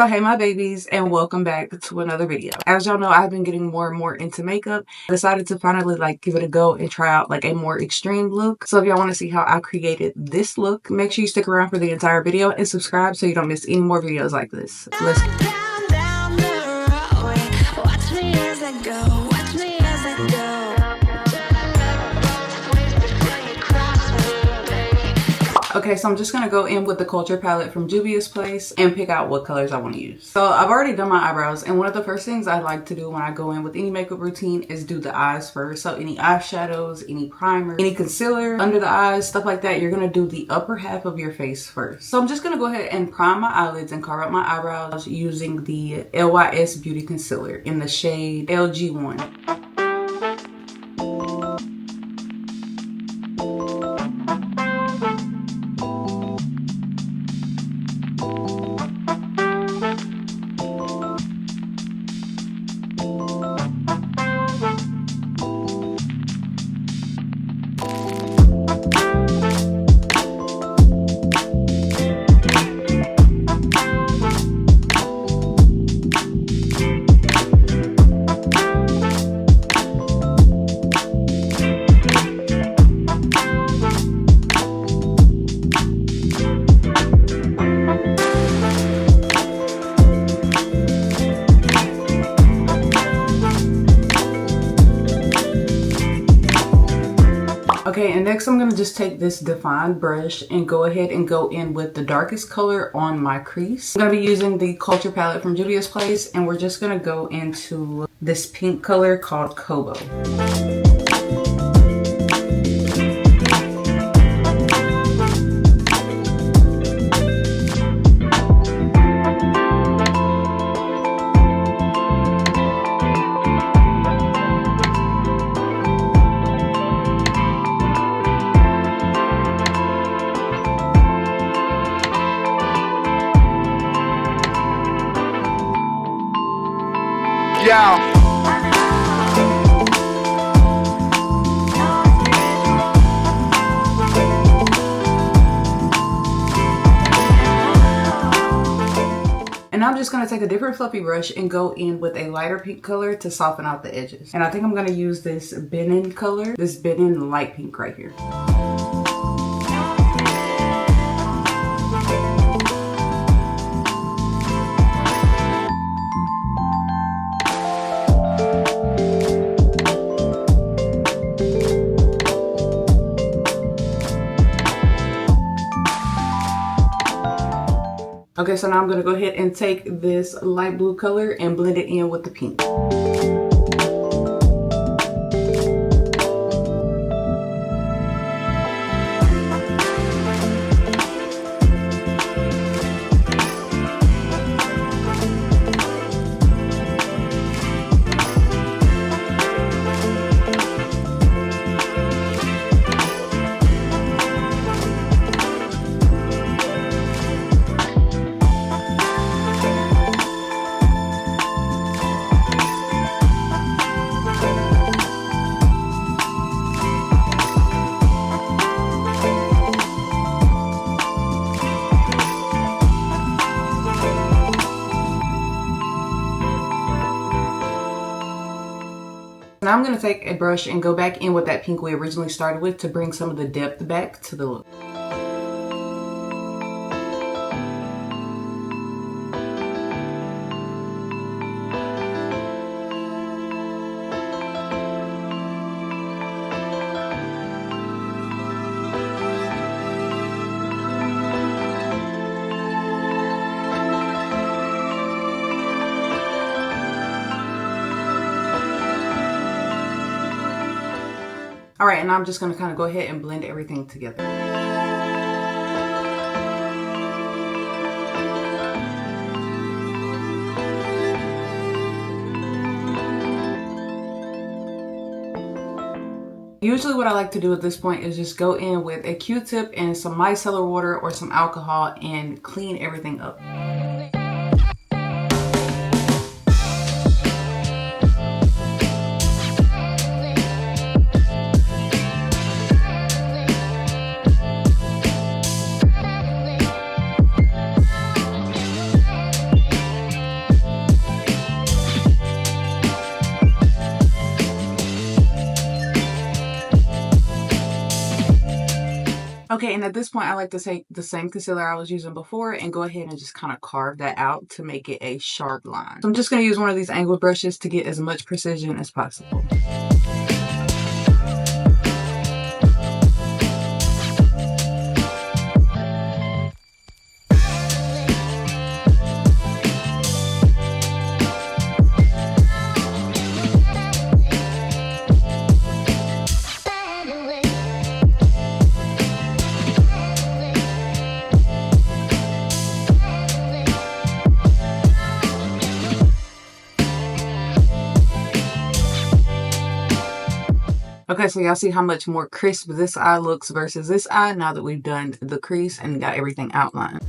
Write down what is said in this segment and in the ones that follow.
So hey my babies, and welcome back to another video. As y'all know, I've been getting more and more into makeup. I decided to finally give it a go and try out a more extreme look. So if y'all want to see how I created this look, make sure you stick around for the entire video and subscribe so you don't miss any more videos like this. Let's go. Okay, so I'm just going to go in with the Culture palette from 𝑗uvia's and pick out what colors I want to use. So I've already done my eyebrows, and one of the first things I like to do when I go in with any makeup routine is do the eyes first. So any eyeshadows, any primer, any concealer under the eyes, stuff like that, you're going to do the upper half of your face first. So I'm just going to go ahead and prime my eyelids and carve out my eyebrows using the 𝑙YS Beauty Concealer in the shade LG1. Okay, and next I'm going to just take this defined brush and go ahead and go in with the darkest color on my crease. I'm going to be using the Culture palette from 𝑗uvia's, and we're just going to go into this pink color called Kobo. Yeah. And I'm just going to take a different fluffy brush and go in with a lighter pink color to soften out the edges. And I think I'm going to use this Benin color, this Benin light pink right here. Okay, so now I'm going to go ahead and take this light blue color and blend it in with the pink. Now I'm going to take a brush and go back in with that pink we originally started with to bring some of the depth back to the look. Alright, and I'm just going to kind of go ahead and blend everything together. Usually what I like to do at this point is just go in with a Q-tip and some micellar water or some alcohol and clean everything up. Okay, and at this point, I like to take the same concealer I was using before and go ahead and just kind of carve that out to make it a sharp line. So I'm just going to use one of these angled brushes to get as much precision as possible. Okay, so y'all see how much more crisp this eye looks versus this eye now that we've done the crease and got everything outlined.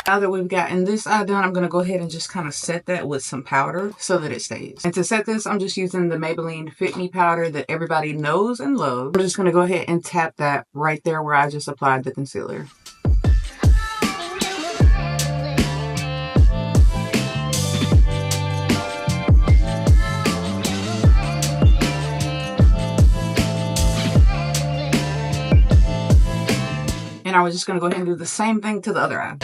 Now that we've gotten this eye done, I'm going to go ahead and just kind of set that with some powder so that it stays. And to set this, I'm just using the Maybelline Fit Me powder that everybody knows and loves. I'm just going to go ahead and tap that right there where I just applied the concealer. And I was just going to go ahead and do the same thing to the other eye.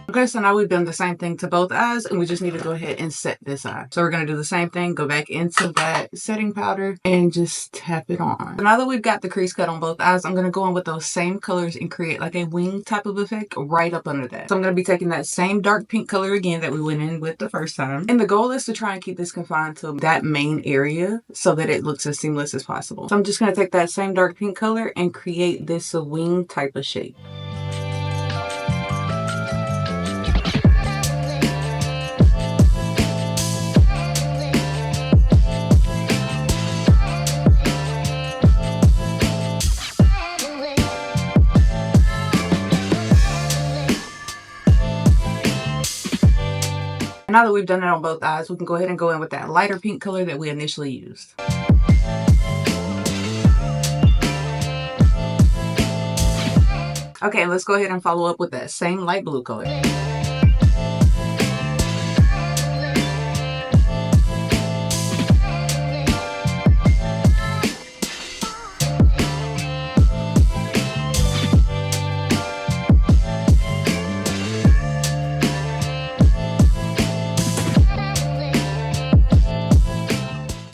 Okay, so now we've done the same thing to both eyes, and we just need to go ahead and set this eye. So we're going to do the same thing, go back into that setting powder and just tap it on. So now that we've got the crease cut on both eyes, I'm going to go in with those same colors and create like a wing type of effect right up under that. So I'm going to be taking that same dark pink color again that we went in with the first time. And the goal is to try and keep this confined to that main area so that it looks as seamless as possible. So I'm just going to take that same dark pink color and create this wing type of shape. Now that we've done it on both eyes, we can go ahead and go in with that lighter pink color that we initially used. Okay, let's go ahead and follow up with that same light blue color.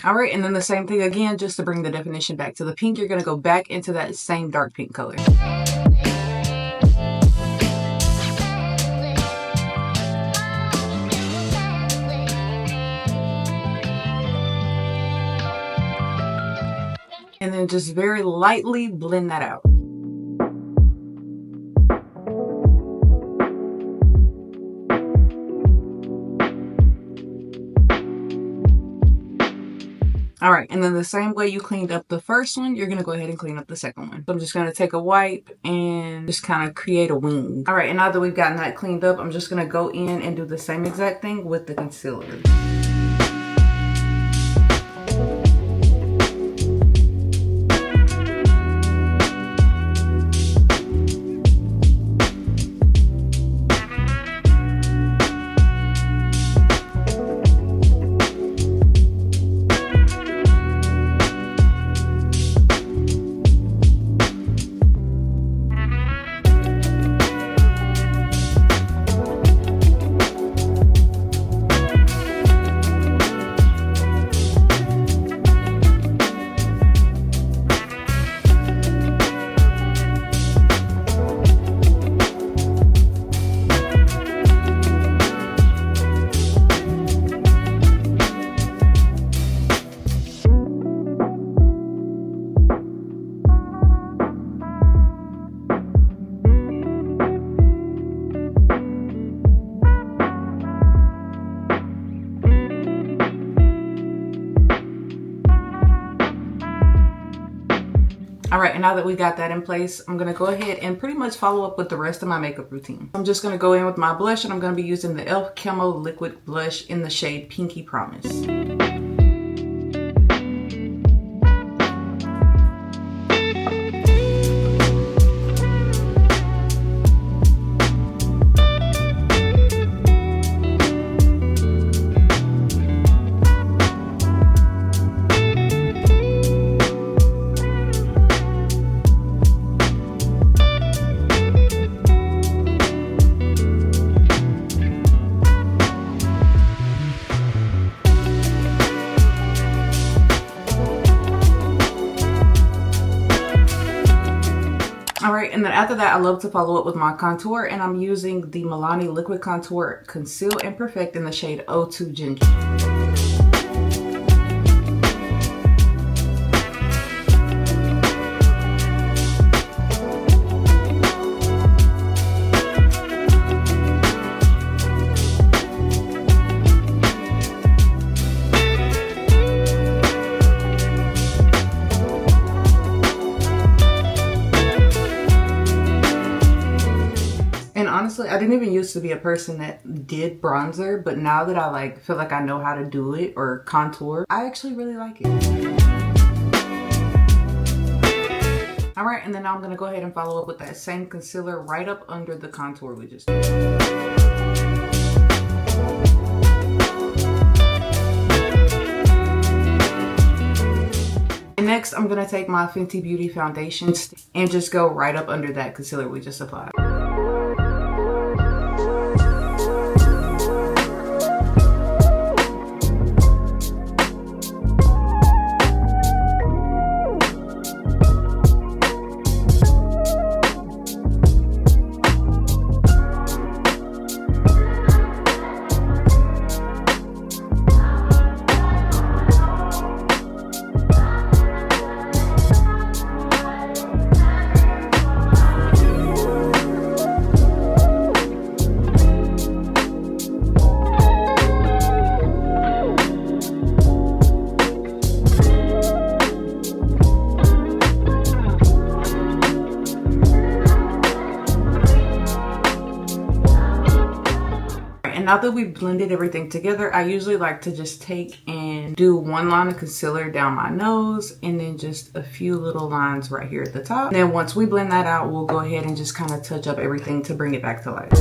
Alright, and then the same thing again, just to bring the definition back to the pink, you're going to go back into that same dark pink color. And then just very lightly blend that out. All right, and then the same way you cleaned up the first one, you're gonna go ahead and clean up the second one. So I'm just gonna take a wipe and just kind of create a wing. All right, and now that we've gotten that cleaned up, I'm just gonna go in and do the same exact thing with the concealer. All right, and now that we got that in place, I'm gonna go ahead and pretty much follow up with the rest of my makeup routine. I'm just gonna go in with my blush, and I'm gonna be using the e.l.f. Camo Liquid Blush in the shade Pinky Promise. All right, and then after that, I love to follow up with my contour, and I'm using the Milani Liquid Contour Conceal and Perfect in the shade 02 Ginger. Honestly, I didn't even used to be a person that did bronzer, but now that I feel like I know how to do it or contour, I actually really like it. All right, and then now I'm gonna go ahead and follow up with that same concealer right up under the contour we just did. And next, I'm gonna take my Fenty Beauty foundation and just go right up under that concealer we just applied. Now that we've blended everything together, I usually like to just take and do one line of concealer down my nose and then just a few little lines right here at the top. And then once we blend that out, we'll go ahead and just kind of touch up everything to bring it back to life.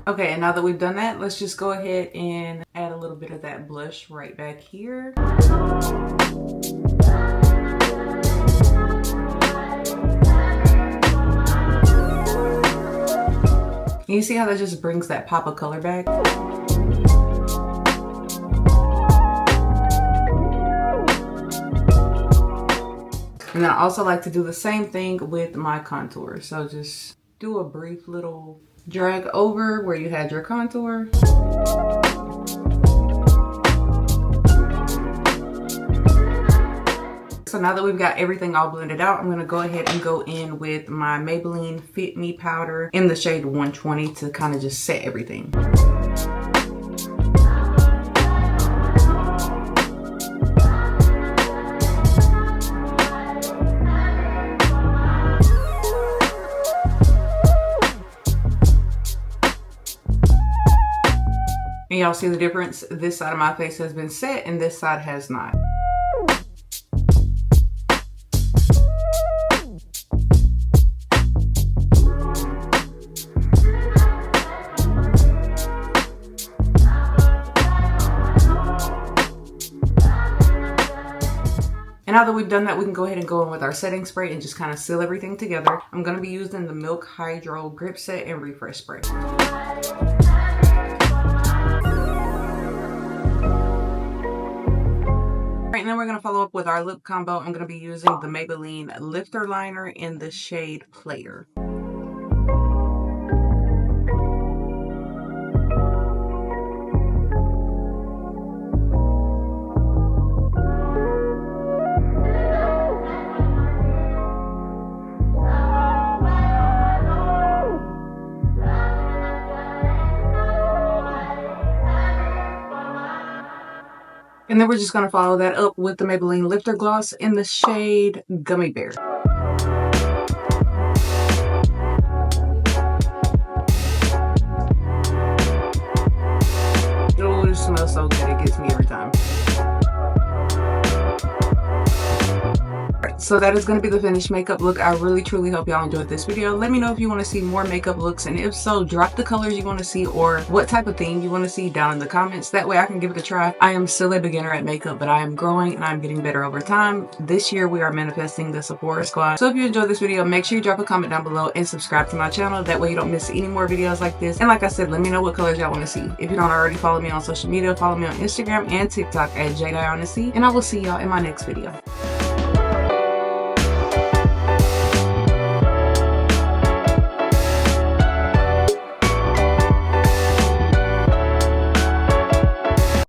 Okay, and now that we've done that, let's just go ahead and add a little bit of that blush right back here. And you see how that just brings that pop of color back? And I also like to do the same thing with my contour. So just do a brief little drag over where you had your contour. So now that we've got everything all blended out, I'm gonna go ahead and go in with my Maybelline Fit Me powder in the shade 120 to kind of just set everything. And y'all see the difference? This side of my face has been set and this side has not. And now that we've done that, we can go ahead and go in with our setting spray and just kind of seal everything together. I'm going to be using the Milk Hydro Grip Set and Refresh Spray. And then we're going to follow up with our lip combo. I'm going to be using the Maybelline Lifter Liner in the shade Player. And then we're just going to follow that up with the Maybelline Lifter Gloss in the shade Gummy Bear. Oh, it smells so good. It gets me every time. So that is going to be the finished makeup look. I really truly hope y'all enjoyed this video. Let me know if you want to see more makeup looks, and if so, drop the colors you want to see or what type of theme you want to see down in the comments. That way I can give it a try. I am still a beginner at makeup, but I am growing and I'm getting better over time. This year we are manifesting the Sephora squad. So if you enjoyed this video, make sure you drop a comment down below and subscribe to my channel. That way you don't miss any more videos like this. And like I said, let me know what colors y'all want to see. If you don't already follow me on social media, follow me on Instagram and TikTok at @jdionnac, and I will see y'all in my next video.